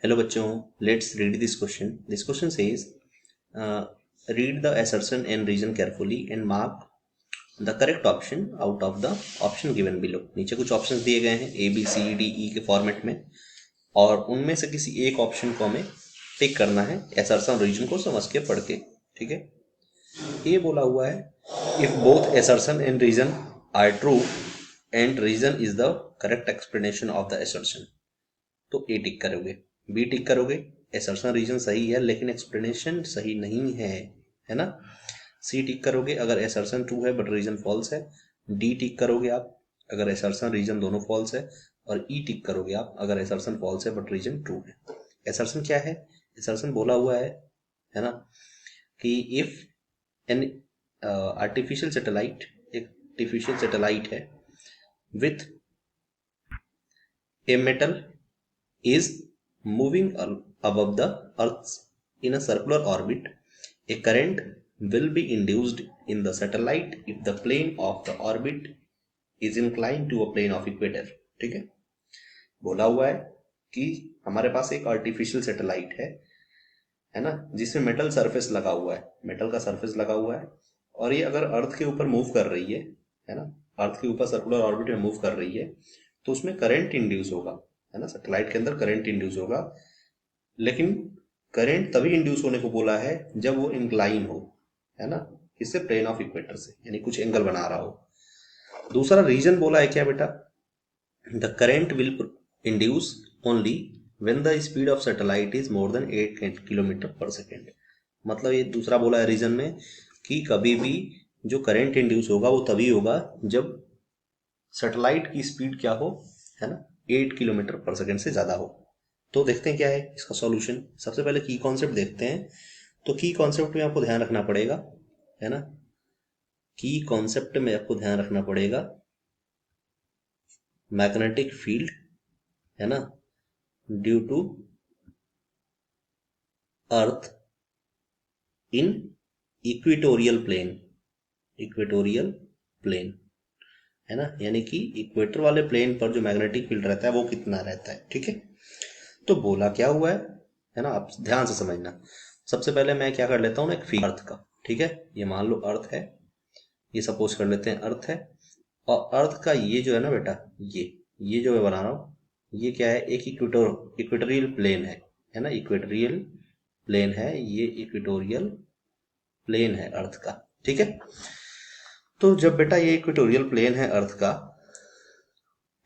Hello बच्चों, let's read this question. This question says, read the assertion and reason carefully and mark the correct option out of the option given below. नीचे कुछ options दिए गए हैं A, B, C, D, E के format में, और उनमें से किसी एक ऑप्शन को हमें टिक करना है assertion रीजन को समझ के पढ़ के. ठीक है, ये बोला हुआ है if both assertion and reason are true and reason is the correct explanation of the assertion, तो ए टिक करोगे, बी टिक करोगे, एसर्शन रीजन सही है लेकिन एक्सप्लेनेशन सही नहीं है ना. सी टिक करोगे अगर एसर्शन ट्रू है बट रीजन फॉल्स है. डी टिक करोगे आप अगर एसर्शन रीजन दोनों फॉल्स है. और ई टिक करोगे आप अगर एसर्शन फॉल्स है बट रीजन ट्रू है. एसर्शन क्या है? एसर्शन बोला हुआ है ना, कि इफ एन आर्टिफिशियल सैटेलाइट, एक आर्टिफिशियल सैटेलाइट है with a metal is moving above the earth in a circular orbit, a current will be induced in the satellite if the plane of the orbit is inclined to a plane of equator. ठीक है, बोला हुआ है कि हमारे पास एक artificial satellite है ना, जिसमें मेटल सरफेस लगा हुआ है, मेटल का सरफेस लगा हुआ है, और ये अगर अर्थ के ऊपर मूव कर रही है ना, अर्थ के ऊपर सर्कुलर ऑर्बिट में मूव कर रही है, तो उसमें करंट इंड्यूस होगा, है ना, सैटेलाइट के अंदर करंट इंड्यूस होगा. लेकिन करंट तभी इंड्यूस होने को बोला है जब वो इंक्लाइन हो, है ना, इससे प्लेन ऑफ इक्वेटर से, यानी कुछ एंगल बना रहा हो. दूसरा रीजन बोला है क्या बेटा? The current will induce only when the speed of satellite is more than 8 kilometre पर सेकेंड. मतलब ये दूसरा बोला है रीजन में कि कभी भी जो करंट इंड्यूस होगा वो तभी होगा जब सैटेलाइट की स्पीड क्या हो, है ना, 8 किलोमीटर पर सेकेंड से ज़्यादा हो. तो देखते हैं क्या है इसका सॉल्यूशन. सबसे पहले की कॉन्सेप्ट देखते हैं. तो की कॉन्सेप्ट में आपको ध्यान रखना पड़ेगा, है ना, की कॉन्सेप्ट में आपको ध्यान रखना पड़ेगा मैग्नेटिक फील्ड, है ना, due to earth in equatorial plane, equatorial plane, है ना, यानी कि इक्वेटर वाले प्लेन पर जो मैग्नेटिक फील्ड रहता है वो कितना रहता है. ठीक है, तो बोला क्या हुआ है ना, आप ध्यान से समझना. सबसे पहले मैं क्या कर लेता हूँ ना, एक फील्ड अर्थ का. ठीक है, ये मान लो अर्थ है, ये सपोज कर लेते हैं अर्थ है, और अर्थ का ये जो है ना बेटा, ये जो मैं बना रहा हूँ, ये क्या है, एक इक्वेटोरियल प्लेन है ना, इक्वेटोरियल प्लेन है, ये इक्वेटोरियल प्लेन है अर्थ का. ठीक है, तो जब बेटा ये इक्वेटोरियल प्लेन है अर्थ का,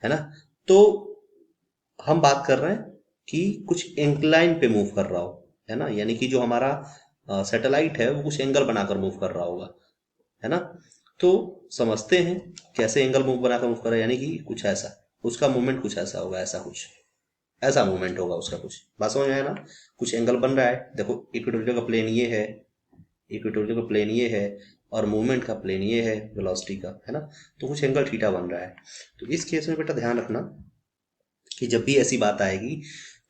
है ना, तो हम बात कर रहे हैं कि कुछ इंक्लाइन पे मूव कर रहा हो, है ना, यानी कि जो हमारा सैटेलाइट है वो कुछ एंगल बनाकर मूव कर रहा होगा, है ना. तो समझते हैं कैसे एंगल मूव बनाकर मूव कर रहा है, यानी कि कुछ ऐसा, उसका मूवमेंट कुछ ऐसा होगा, ऐसा कुछ ऐसा मूवमेंट होगा उसका. कुछ बात समझ में आया ना, कुछ एंगल बन रहा है. देखो इक्वेटोरियल का प्लेन ये है, इक्वेटोरियल का प्लेन ये है, और मूवमेंट का प्लेन ये है वेलोसिटी का, है ना, तो कुछ एंगल थीटा बन रहा है. तो इस केस में बेटा ध्यान रखना कि जब भी ऐसी बात आएगी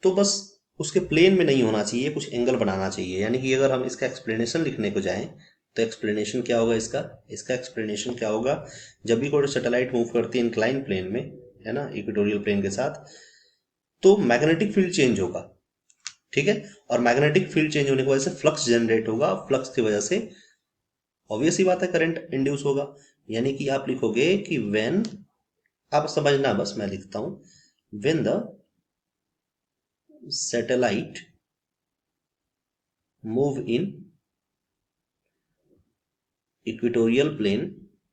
तो बस उसके प्लेन में नहीं होना चाहिए, कुछ एंगल बनाना चाहिए. यानी कि अगर हम इसका एक्सप्लेनेशन लिखने को जाएं तो एक्सप्लेनेशन क्या होगा इसका, इसका एक्सप्लेनेशन क्या होगा, जब भी कोई सैटेलाइट मूव करती है इंक्लाइन प्लेन में, है ना, इक्वेटोरियल प्लेन के साथ, तो मैग्नेटिक फील्ड चेंज होगा. ठीक है, और मैग्नेटिक फील्ड चेंज होने की वजह से फ्लक्स जनरेट होगा, फ्लक्स की वजह से ऑब्वियस ही बात है करंट इंड्यूस होगा. यानी कि आप लिखोगे कि व्हेन, आप समझना बस, मैं लिखता हूं, when the satellite move in equatorial plane,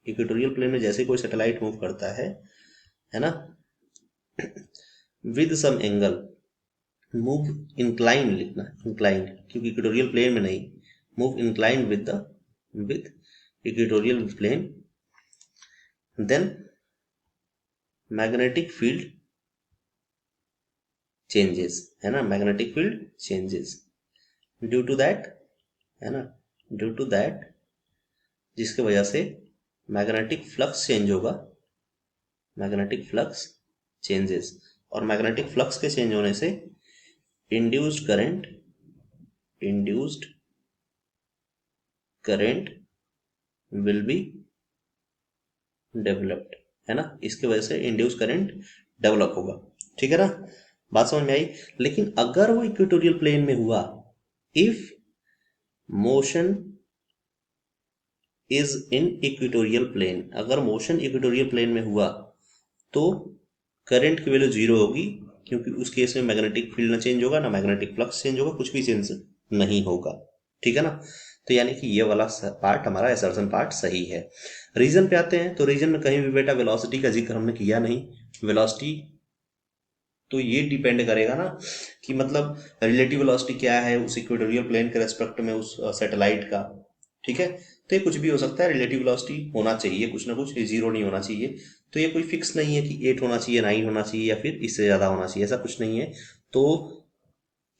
equatorial plane में जैसे कोई सैटेलाइट मूव करता है ना, with some angle, move incline लिखना, इंक्लाइन, क्योंकि इक्वेटोरियल प्लेन में नहीं, move incline with equatorial plane, then magnetic field changes, है ना, magnetic field changes due to that, है ना, ड्यू टू दैट, जिसके वजह से मैग्नेटिक फ्लक्स चेंज होगा, मैग्नेटिक फ्लक्स चेंजेस, और मैग्नेटिक फ्लक्स के चेंज होने से induced current, induced current will be developed, है ना, इसके वजह से इंड्यूस करंट डेवलप होगा. ठीक है ना, बात समझ में आई? लेकिन अगर वो इक्वेटोरियल प्लेन में हुआ, if motion is in equatorial plane, अगर मोशन इक्वेटोरियल प्लेन में हुआ तो करंट की वैल्यू 0 होगी, क्योंकि उस केस में मैग्नेटिक फील्ड ना चेंज होगा, ना मैग्नेटिक फ्लक्स चेंज होगा, कुछ भी चेंज नहीं होगा। ठीक है ना? तो यानी कि ये वाला पार्ट हमारा असर्शन पार्ट सही है। रीजन पे आते हैं, तो रीजन में कहीं भी बेटा वेलोसिटी का जिक्र हमने किया नहीं। वेलोसिटी तो ये डिपेंड करेगा ना कि मतलब रिलेटिव वेलोसिटी क्या है उस इक्वेटोरियल प्लेन के रेस्पेक्ट में उस सैटेलाइट का। ठीक है? तो ये कुछ भी हो सकता है, रिलेटिव वेलोसिटी होना चाहिए कुछ ना कुछ, ये जीरो नहीं होना चाहिए। तो ये कोई फिक्स नहीं है कि 8 होना चाहिए, 9 होना चाहिए, या फिर इससे ज़्यादा होना चाहिए, ऐसा कुछ नहीं है। तो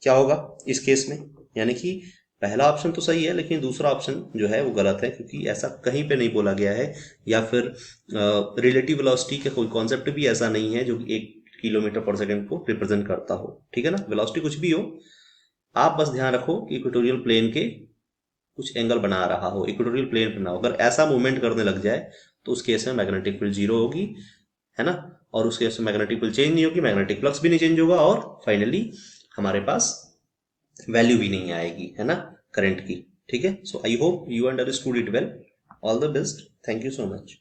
क्या होगा इस केस में, यानी कि पहला ऑप्शन तो सही है, लेकिन दूसरा ऑप्शन जो है वो गलत है, क्योंकि ऐसा कहीं पे नहीं बोला गया है, या फिर रिलेटिव वेलोसिटी का कोई कॉन्सेप्ट भी ऐसा नहीं है जो कि 1 किलोमीटर पर सेकंड को रिप्रेजेंट करता हो। ठीक है ना? वेलोसिटी कुछ भी हो, आप बस ध्यान रखो कि इक्वेटोरियल प्लेन के कुछ एंगल बना रहा हो, इक्वेटोरियल प्लेन पे ना हो। अगर ऐसा मूवमेंट करने लग जाए तो उस केस में मैग्नेटिक फील्ड 0 होगी, है ना? और उस केस में मैग्नेटिक फील्ड चेंज नहीं होगी, मैग्नेटिक फ्लक्स भी नहीं चेंज होगा, और फाइनली हमारे पास वैल्यू भी नहीं आएगी, है ना, करंट की। ठीक है? So I hope you understood it well. All the best. Thank you so much.